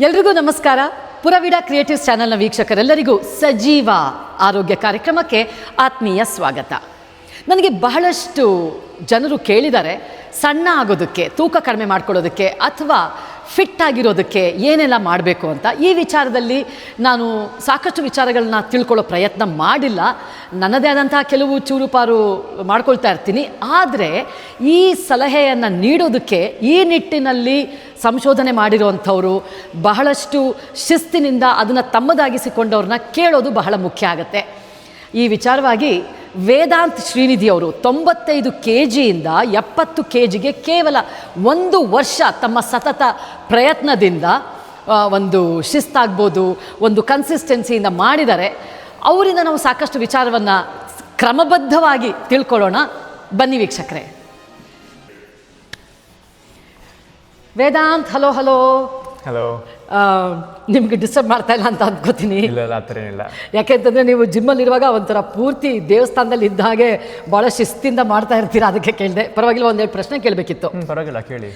ಎಲ್ರಿಗೂ ನಮಸ್ಕಾರ. ಪುರವೀಡ ಕ್ರಿಯೇಟಿವ್ಸ್ ಚಾನೆಲ್ನ ವೀಕ್ಷಕರೆಲ್ಲರಿಗೂ ಸಜೀವ ಆರೋಗ್ಯ ಕಾರ್ಯಕ್ರಮಕ್ಕೆ ಆತ್ಮೀಯ ಸ್ವಾಗತ. ನನಗೆ ಬಹಳಷ್ಟು ಜನರು ಕೇಳಿದ್ದಾರೆ, ಸಣ್ಣ ಆಗೋದಕ್ಕೆ, ತೂಕ ಕಡಿಮೆ ಮಾಡ್ಕೊಳ್ಳೋದಕ್ಕೆ ಅಥವಾ ಫಿಟ್ ಆಗಿರೋದಕ್ಕೆ ಏನೆಲ್ಲ ಮಾಡಬೇಕು ಅಂತ. ಈ ವಿಚಾರದಲ್ಲಿ ನಾನು ಸಾಕಷ್ಟು ವಿಚಾರಗಳನ್ನ ತಿಳ್ಕೊಳ್ಳೋ ಪ್ರಯತ್ನ ಮಾಡಿಲ್ಲ. ನನ್ನದೇ ಆದಂತಹ ಕೆಲವು ಚೂರುಪಾರು ಮಾಡ್ಕೊಳ್ತಾ ಇರ್ತೀನಿ. ಆದರೆ ಈ ಸಲಹೆಯನ್ನು ನೀಡೋದಕ್ಕೆ ಈ ನಿಟ್ಟಿನಲ್ಲಿ ಸಂಶೋಧನೆ ಮಾಡಿರುವಂಥವರು, ಬಹಳಷ್ಟು ಶಿಸ್ತಿನಿಂದ ಅದನ್ನು ತಮ್ಮದಾಗಿಸಿಕೊಂಡವ್ರನ್ನ ಕೇಳೋದು ಬಹಳ ಮುಖ್ಯ ಆಗುತ್ತೆ. ಈ ವಿಚಾರವಾಗಿ ವೇದಾಂತ್ ಶ್ರೀನಿಧಿಯವರು 95 kgಯಿಂದ 70 kgಗೆ ಕೇವಲ 1 ವರ್ಷ ತಮ್ಮ ಸತತ ಪ್ರಯತ್ನದಿಂದ ಒಂದು ಶಿಸ್ತಾಗ್ಬೋದು, ಒಂದು ಕನ್ಸಿಸ್ಟೆನ್ಸಿಯಿಂದ ಮಾಡಿದ್ದಾರೆ. ಅವರಿಂದ ನಾವು ಸಾಕಷ್ಟು ವಿಚಾರವನ್ನು ಕ್ರಮಬದ್ಧವಾಗಿ ತಿಳ್ಕೊಳ್ಳೋಣ. ಬನ್ನಿ ವೀಕ್ಷಕರೇ. Vedant, hello hello hello. ನಿಮ್ಗೆ ಡಿಸ್ಟರ್ಬ್ ಮಾಡ್ತಾ ಇಲ್ಲ ಅಂತ ಅಂದ್ಕೋತೀನಿ. ಇಲ್ಲ, ಆ ಥರ ಏನಿಲ್ಲ. ಯಾಕೆಂತಂದರೆ ನೀವು ಜಿಮ್ಮಲ್ಲಿರುವಾಗ ಒಂಥರ ಪೂರ್ತಿ ದೇವಸ್ಥಾನದಲ್ಲಿ ಇದ್ದ ಹಾಗೆ ಭಾಳ ಶಿಸ್ತಿಂದ ಮಾಡ್ತಾ ಇರ್ತೀರಾ, ಅದಕ್ಕೆ ಕೇಳಿದೆ. ಪರವಾಗಿಲ್ಲ, ಒಂದೆರಡು ಪ್ರಶ್ನೆ ಕೇಳಬೇಕಿತ್ತು. ಪರವಾಗಿಲ್ಲ, ಕೇಳಿ.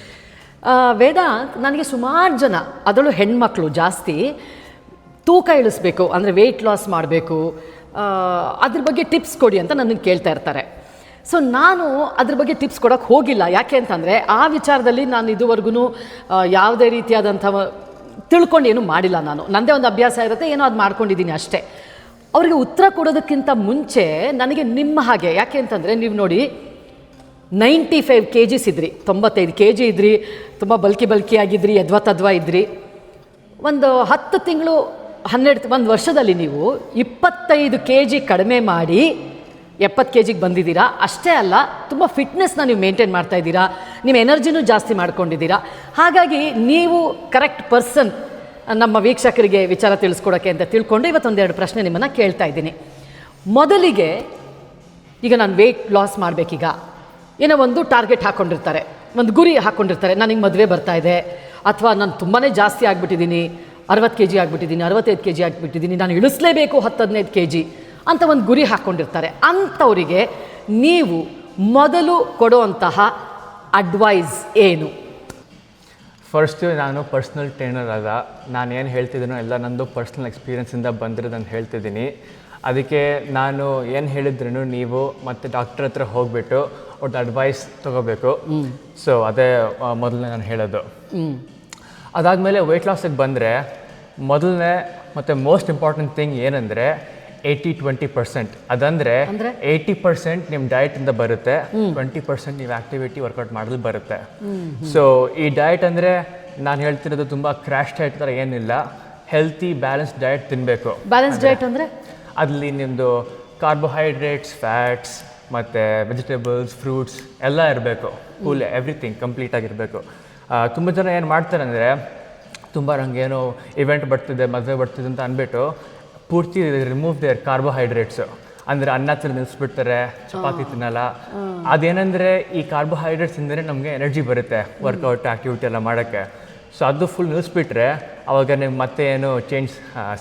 ವೇದಾಂತ್, ನನಗೆ ಸುಮಾರು ಜನ, ಅದರಲ್ಲೂ ಹೆಣ್ಮಕ್ಳು ಜಾಸ್ತಿ, ತೂಕ ಇಳಿಸ್ಬೇಕು ಅಂದರೆ ವೆಯ್ಟ್ ಲಾಸ್ ಮಾಡಬೇಕು, ಅದ್ರ ಬಗ್ಗೆ ಟಿಪ್ಸ್ ಕೊಡಿ ಅಂತ ನನಗೆ ಕೇಳ್ತಾ ಇರ್ತಾರೆ. ಸೊ ನಾನು ಅದ್ರ ಬಗ್ಗೆ ಟಿಪ್ಸ್ ಕೊಡೋಕ್ಕೆ ಹೋಗಿಲ್ಲ. ಯಾಕೆ ಅಂತಂದರೆ ಆ ವಿಚಾರದಲ್ಲಿ ನಾನು ಇದುವರೆಗೂ ಯಾವುದೇ ರೀತಿಯಾದಂಥ ತಿಳ್ಕೊಂಡು ಏನೂ ಮಾಡಿಲ್ಲ. ನನ್ನದೇ ಒಂದು ಅಭ್ಯಾಸ ಇರುತ್ತೆ, ಏನೋ ಅದು ಮಾಡ್ಕೊಂಡಿದ್ದೀನಿ ಅಷ್ಟೇ. ಅವರಿಗೆ ಉತ್ತರ ಕೊಡೋದಕ್ಕಿಂತ ಮುಂಚೆ ನನಗೆ ನಿಮ್ಮ ಹಾಗೆ, ಯಾಕೆ ಅಂತಂದರೆ ನೀವು ನೋಡಿ 95 kgs ಇದ್ರಿ, 95 kg ಇದ್ರಿ, ತುಂಬ ಬಲ್ಕಿ ಆಗಿದ್ರಿ, ಯದ್ವಾ ಇದ್ರಿ. ಒಂದು 10 ತಿಂಗಳು 1 ವರ್ಷದಲ್ಲಿ ನೀವು 25 kg ಕಡಿಮೆ ಮಾಡಿ 70 kgಗೆ ಬಂದಿದ್ದೀರಾ. ಅಷ್ಟೇ ಅಲ್ಲ, ತುಂಬ ಫಿಟ್ನೆಸ್ನ ನೀವು ಮೇಂಟೈನ್ ಮಾಡ್ತಾ ಇದ್ದೀರಾ, ನಿಮ್ಮ ಎನರ್ಜಿನೂ ಜಾಸ್ತಿ ಮಾಡ್ಕೊಂಡಿದ್ದೀರಾ. ಹಾಗಾಗಿ ನೀವು ಕರೆಕ್ಟ್ ಪರ್ಸನ್ ನಮ್ಮ ವೀಕ್ಷಕರಿಗೆ ವಿಚಾರ ತಿಳಿಸ್ಕೊಡೋಕ್ಕೆ ಅಂತ ತಿಳ್ಕೊಂಡು ಇವತ್ತೊಂದೆರಡು ಪ್ರಶ್ನೆ ನಿಮ್ಮನ್ನು ಕೇಳ್ತಾ ಇದ್ದೀನಿ. ಮೊದಲಿಗೆ, ಈಗ ನಾನು ವೆಯ್ಟ್ ಲಾಸ್ ಮಾಡಬೇಕೀಗ, ಏನೋ ಒಂದು ಟಾರ್ಗೆಟ್ ಹಾಕ್ಕೊಂಡಿರ್ತಾರೆ, ಒಂದು ಗುರಿ ಹಾಕ್ಕೊಂಡಿರ್ತಾರೆ. ನನಗೆ ಮದುವೆ ಬರ್ತಾ ಇದೆ, ಅಥವಾ ನಾನು ತುಂಬಾ ಜಾಸ್ತಿ ಆಗಿಬಿಟ್ಟಿದ್ದೀನಿ, 60 kg ಆಗಿಬಿಟ್ಟಿದ್ದೀನಿ, 65 kg ಆಗಿಬಿಟ್ಟಿದ್ದೀನಿ, ನಾನು ಇಳಿಸ್ಲೇಬೇಕು 10-15 kg ಅಂತ ಒಂದು ಗುರಿ ಹಾಕ್ಕೊಂಡಿರ್ತಾರೆ. ಅಂಥವರಿಗೆ ನೀವು ಮೊದಲು ಕೊಡುವಂತಹ ಅಡ್ವೈಸ್ ಏನು? ಫಸ್ಟು, ನಾನು ಪರ್ಸ್ನಲ್ ಟ್ರೈನರ್ ಅಲ್ಲ, ನಾನು ಏನು ಹೇಳ್ತಿದ್ದೀನೋ ಎಲ್ಲ ನಂದು ಪರ್ಸ್ನಲ್ ಎಕ್ಸ್ಪೀರಿಯನ್ಸಿಂದ ಬಂದಿರೋದನ್ನು ಹೇಳ್ತಿದ್ದೀನಿ. ಅದಕ್ಕೆ ನಾನು ಏನು ಹೇಳಿದ್ರೂ ನೀವು ಮತ್ತು ಡಾಕ್ಟರ್ ಹತ್ರ ಹೋಗಿಬಿಟ್ಟು ಅವ್ರದ್ದು ಅಡ್ವೈಸ್ ತೊಗೋಬೇಕು. ಸೊ ಅದೇ ಮೊದಲನೇ ನಾನು ಹೇಳೋದು. ಅದಾದಮೇಲೆ ವೆಯ್ಟ್ ಲಾಸಿಗೆ ಬಂದರೆ, ಮೊದಲನೇ ಮತ್ತು ಮೋಸ್ಟ್ ಇಂಪಾರ್ಟೆಂಟ್ ಥಿಂಗ್ ಏನಂದರೆ 80-20%. ಅದಂದರೆ 80% ನಿಮ್ಮ ಡಯಟಿಂದ ಬರುತ್ತೆ, 20% ನೀವು ಆ್ಯಕ್ಟಿವಿಟಿ ವರ್ಕೌಟ್ ಮಾಡೋದು ಬರುತ್ತೆ. ಸೊ ಈ ಡಯಟ್ ಅಂದರೆ ನಾನು ಹೇಳ್ತಿರೋದು ತುಂಬ ಕ್ರ್ಯಾಶ್ ಡಯಟ್ ಥರ ಏನಿಲ್ಲ, ಹೆಲ್ತಿ ಬ್ಯಾಲೆನ್ಸ್ ಡಯಟ್ ತಿನ್ನಬೇಕು. ಬ್ಯಾಲೆನ್ಸ್ ಡಯಟ್ ಅಂದರೆ ಅಲ್ಲಿ ನಿಮ್ಮದು ಕಾರ್ಬೋಹೈಡ್ರೇಟ್ಸ್, ಫ್ಯಾಟ್ಸ್ ಮತ್ತು ವೆಜಿಟೇಬಲ್ಸ್, ಫ್ರೂಟ್ಸ್ ಎಲ್ಲ ಇರಬೇಕು. ಫುಲ್ ಎವ್ರಿಥಿಂಗ್ ಕಂಪ್ಲೀಟಾಗಿರಬೇಕು. ತುಂಬ ಜನ ಏನು ಮಾಡ್ತಾರೆ ಅಂದರೆ, ತುಂಬ ನನಗೇನೋ ಇವೆಂಟ್ ಬರ್ತಿದೆ, ಮದುವೆ ಬರ್ತಿದೆ ಅಂತ ಅಂದ್ಬಿಟ್ಟು ಪೂರ್ತಿ ರಿಮೂವ್ ದೇರ್ ಕಾರ್ಬೋಹೈಡ್ರೇಟ್ಸು, ಅಂದರೆ ಅನ್ನ ತಿಂದು ನಿಲ್ಲಿಸ್ಬಿಡ್ತಾರೆ, ಚಪಾತಿ ತಿನ್ನಲ್ಲ. ಅದೇನೆಂದರೆ ಈ ಕಾರ್ಬೋಹೈಡ್ರೇಟ್ಸ್ ಅಂದರೆ ನಮಗೆ ಎನರ್ಜಿ ಬರುತ್ತೆ ವರ್ಕೌಟ್ ಆ್ಯಕ್ಟಿವಿಟಿ ಎಲ್ಲ ಮಾಡೋಕ್ಕೆ. ಸೊ ಅದು ಫುಲ್ ನಿಲ್ಲಿಸ್ಬಿಟ್ರೆ ಅವಾಗ ನಿಮ್ಗೆ ಮತ್ತೆ ಏನು ಚೇಂಜ್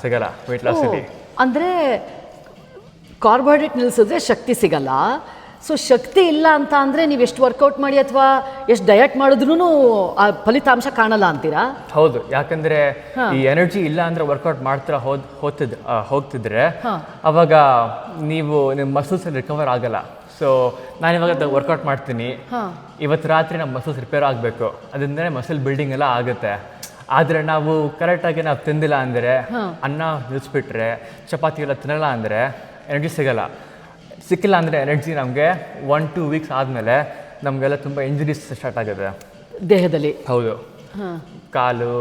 ಸಿಗಲ್ಲ ವೆಯ್ಟ್ ಲಾಸಲ್ಲಿ. ಅಂದರೆ ಕಾರ್ಬೋಹೈಡ್ರೇಟ್ ನಿಲ್ಲಿಸಿದ್ರೆ ಶಕ್ತಿ ಸಿಗಲ್ಲ. ಸೊ ಶಕ್ತಿ ಇಲ್ಲ ಅಂತ ಅಂದರೆ ನೀವು ಎಷ್ಟು ವರ್ಕೌಟ್ ಮಾಡಿ ಅಥವಾ ಎಷ್ಟು ಡಯಟ್ ಮಾಡಿದ್ರೂ ಆ ಫಲಿತಾಂಶ ಕಾಣಲ್ಲ ಅಂತೀರಾ? ಹೌದು, ಯಾಕಂದರೆ ಈ ಎನರ್ಜಿ ಇಲ್ಲ ಅಂದರೆ ವರ್ಕೌಟ್ ಮಾಡ್ತಾ ಹೋಗ್ತಿದ್ರೆ ಅವಾಗ ನಿಮ್ಮ ಮಸಲ್ಸ್ ರಿಕವರ್ ಆಗಲ್ಲ. ಸೊ ನಾನು ಇವಾಗ ವರ್ಕೌಟ್ ಮಾಡ್ತೀನಿ, ಇವತ್ತು ರಾತ್ರಿ ನಮ್ಮ ಮಸಲ್ಸ್ ರಿಪೇರ್ ಆಗಬೇಕು, ಅದರಿಂದನೇ ಮಸಲ್ ಬಿಲ್ಡಿಂಗ್ ಎಲ್ಲ ಆಗುತ್ತೆ. ಆದರೆ ನಾವು ಕರೆಕ್ಟಾಗಿ ನಾವು ತಿಂದಿಲ್ಲ ಅಂದರೆ, ಅನ್ನ ನಿಲ್ಲಿಸ್ಬಿಟ್ರೆ, ಚಪಾತಿ ಎಲ್ಲ ತಿನ್ನಲ್ಲ ಅಂದರೆ ಎನರ್ಜಿ ಸಿಕ್ಕಿಲ್ಲ ಅಂದರೆ ಎನರ್ಜಿ ನಮಗೆ 1-2 ವೀಕ್ಸ್ ಆದಮೇಲೆ ನಮಗೆಲ್ಲ ತುಂಬ ಇಂಜುರೀಸ್ ಸ್ಟಾರ್ಟ್ ಆಗುತ್ತೆ ದೇಹದಲ್ಲಿ. ಹೌದು, ಕಾಲು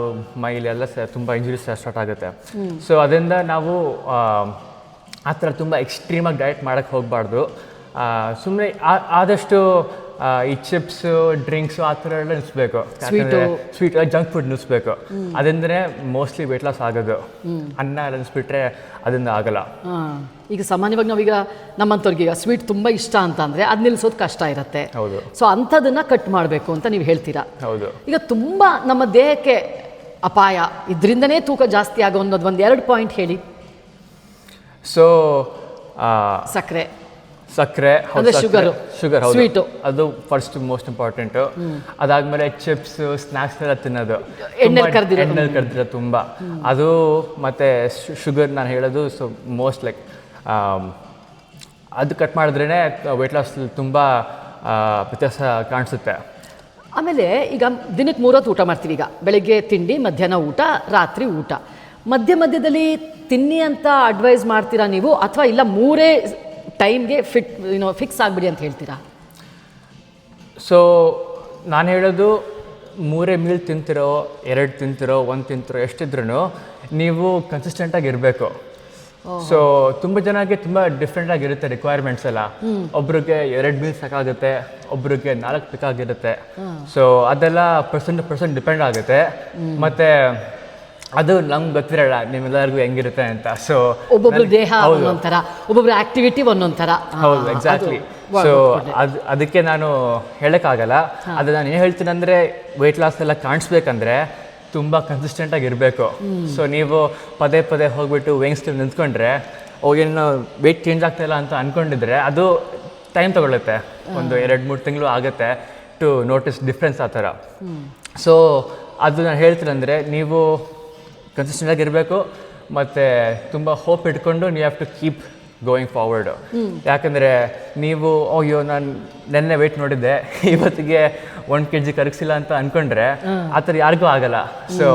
ಮೈಲೆಲ್ಲ ತುಂಬ ಇಂಜುರೀಸ್ ಸ್ಟಾರ್ಟ್ ಆಗುತ್ತೆ. ಸೊ ಅದರಿಂದ ನಾವು ಆ ಥರ ತುಂಬ ಎಕ್ಸ್ಟ್ರೀಮಾಗಿ ಡಯಟ್ ಮಾಡೋಕ್ಕೆ ಹೋಗಬಾರ್ದು. ಸುಮ್ಮನೆ ಆದಷ್ಟು ಈ ಚಿಪ್ಸು, ಡ್ರಿಂಕ್ಸು ಆ ಥರ ಎಲ್ಲ ನಿಲ್ಲಿಸ್ಬೇಕು. ಸ್ವೀಟ್ ಜಂಕ್ ಫುಡ್ ನಿಲ್ಲಿಸ್ಬೇಕು. ಅದರಿಂದನೇ ಮೋಸ್ಟ್ಲಿ ವೆಯ್ಟ್ ಲಾಸ್ ಆಗೋದು. ಅನ್ನ ಎಲ್ಲ ನಿಲ್ಲಿಸ್ಬಿಟ್ರೆ ಅದರಿಂದ ಆಗಲ್ಲ. ಈಗ ಸಾಮಾನ್ಯವಾಗಿ ನಾವೀಗ ನಮ್ಮಂಥವ್ರಿಗೆ ಈಗ ಸ್ವೀಟ್ ತುಂಬ ಇಷ್ಟ ಅಂತ ಅಂದರೆ ಅದು ನಿಲ್ಲಿಸೋದು ಕಷ್ಟ ಇರುತ್ತೆ. ಹೌದು. ಸೊ ಅಂಥದನ್ನು ಕಟ್ ಮಾಡಬೇಕು ಅಂತ ನೀವು ಹೇಳ್ತೀರಾ. ಹೌದು. ಈಗ ತುಂಬ ನಮ್ಮ ದೇಹಕ್ಕೆ ಅಪಾಯ, ಇದರಿಂದನೇ ತೂಕ ಜಾಸ್ತಿ ಆಗೋ ಅನ್ನೋದು 1-2 ಪಾಯಿಂಟ್ ಹೇಳಿ. ಸೊ ಸಕ್ಕರೆ ಸಕ್ಕರೆ ಅಂದ್ರೆ ಶುಗರ್ Sweet. ಅದು ಫಸ್ಟ್ ಮೋಸ್ಟ್ ಇಂಪಾರ್ಟೆಂಟು. ಅದಾದಮೇಲೆ ಚಿಪ್ಸ್ ಸ್ನ್ಯಾಕ್ಸ್ ಎಲ್ಲ ತಿನ್ನೋದು, ಎಣ್ಣೆಲಿ ಕರ್ದಿರೋ ತುಂಬ ಅದು, ಮತ್ತು ಶುಗರ್ ನಾನು ಹೇಳೋದು. ಸೊ ಮೋಸ್ಟ್ ಲೈಕ್ ಅದು ಕಟ್ ಮಾಡಿದ್ರೇ ವೆಯ್ಟ್ ಲಾಸ್ ತುಂಬ ವ್ಯತ್ಯಾಸ ಕಾಣಿಸುತ್ತೆ. ಆಮೇಲೆ ಈಗ ದಿನಕ್ಕೆ 3 ಹೊತ್ತು ಊಟ ಮಾಡ್ತೀವಿ. ಈಗ ಬೆಳಗ್ಗೆ ತಿಂಡಿ, ಮಧ್ಯಾಹ್ನ ಊಟ, ರಾತ್ರಿ ಊಟ. ಮಧ್ಯದಲ್ಲಿ ತಿನ್ನಿ ಅಂತ ಅಡ್ವೈಸ್ ಮಾಡ್ತೀರಾ ನೀವು, ಅಥವಾ ಇಲ್ಲ 3 ಟೈಮ್ಗೆ ಫಿಕ್ಸ್ ಆಗಿಬಿಡಿ ಅಂತ ಹೇಳ್ತೀರಾ? ಸೊ ನಾನು ಹೇಳೋದು 3 ಮೀಲ್ ತಿಂತಿರೋ, 2 ತಿಂತಿರೋ, 1 ತಿಂತಿರೋ, ಎಷ್ಟಿದ್ರೂ ನೀವು ಕನ್ಸಿಸ್ಟೆಂಟಾಗಿ ಇರಬೇಕು. ಸೊ ತುಂಬ ಜನಕ್ಕೆ ತುಂಬ ಡಿಫ್ರೆಂಟಾಗಿರುತ್ತೆ ರಿಕ್ವೈರ್ಮೆಂಟ್ಸ್ ಎಲ್ಲ. ಒಬ್ರಿಗೆ 2 ಮೀಲ್ ಸಾಕಾಗುತ್ತೆ, ಒಬ್ರಿಗೆ 4 ಬೇಕಾಗಿರುತ್ತೆ. ಸೊ ಅದೆಲ್ಲ ಪರ್ಸನ್ ಡಿಪೆಂಡ್ ಆಗುತ್ತೆ. ಮತ್ತು ಅದು ನಮ್ಗೆ ಗೊತ್ತಿರಲ್ಲ ನಿಮ್ಮೆಲ್ಲರಿಗೂ ಹೆಂಗಿರುತ್ತೆ ಅಂತ. ಸೊ ಒಬ್ಬೊಬ್ರು ದೇಹ ಒಂದೊಂಥರ, ಒಬ್ಬೊಬ್ರು ಆಕ್ಟಿವಿಟಿ ಒಂದೊಂಥರ. ಹೌದು, ಎಕ್ಸಾಕ್ಟ್ಲಿ. ಸೊ ಅದಕ್ಕೆ ನಾನು ಹೇಳೋಕ್ಕಾಗಲ್ಲ. ಅದು ನಾನು ಏನು ಹೇಳ್ತೀನಿ ಅಂದರೆ, ವೆಯ್ಟ್ ಲಾಸ್ ಎಲ್ಲ ಕಾಣಿಸ್ಬೇಕಂದ್ರೆ ತುಂಬ ಕನ್ಸಿಸ್ಟೆಂಟಾಗಿ ಇರಬೇಕು. ಸೊ ನೀವು ಪದೇ ಹೋಗ್ಬಿಟ್ಟು ವೇಯಿಂಗ್ ಸ್ಕೇಲ್ ನಿಂತ್ಕೊಂಡ್ರೆ ಏನು ವೆಯ್ಟ್ ಚೇಂಜ್ ಆಗ್ತಾಯಿಲ್ಲ ಅಂತ ಅಂದ್ಕೊಂಡಿದ್ರೆ ಅದು ಟೈಮ್ ತೊಗೊಳುತ್ತೆ. ಒಂದು 2-3 ತಿಂಗಳು ಆಗುತ್ತೆ ಟು ನೋಟಿಸ್ ಡಿಫ್ರೆನ್ಸ್ ಆ ಥರ. ಸೊ ಅದು ನಾನು ಹೇಳ್ತೀನಿ ಅಂದರೆ, ನೀವು ಕನ್ಸಿಸ್ಟೆಂಟಾಗಿ ಇರಬೇಕು, ಮತ್ತು ತುಂಬ ಹೋಪ್ ಇಟ್ಕೊಂಡು ನೀವು have to keep going forward. ಯಾಕಂದರೆ ನೀವು ಅಯ್ಯೋ ನಾನು ನೆನ್ನೆ ವೆಯ್ಟ್ ನೋಡಿದ್ದೆ, ಇವತ್ತಿಗೆ 1 kg ಕರಗಿಸಿಲ್ಲ ಅಂತ ಅಂದ್ಕೊಂಡ್ರೆ ಆ ಥರ ಯಾರಿಗೂ ಆಗಲ್ಲ. ಸೊ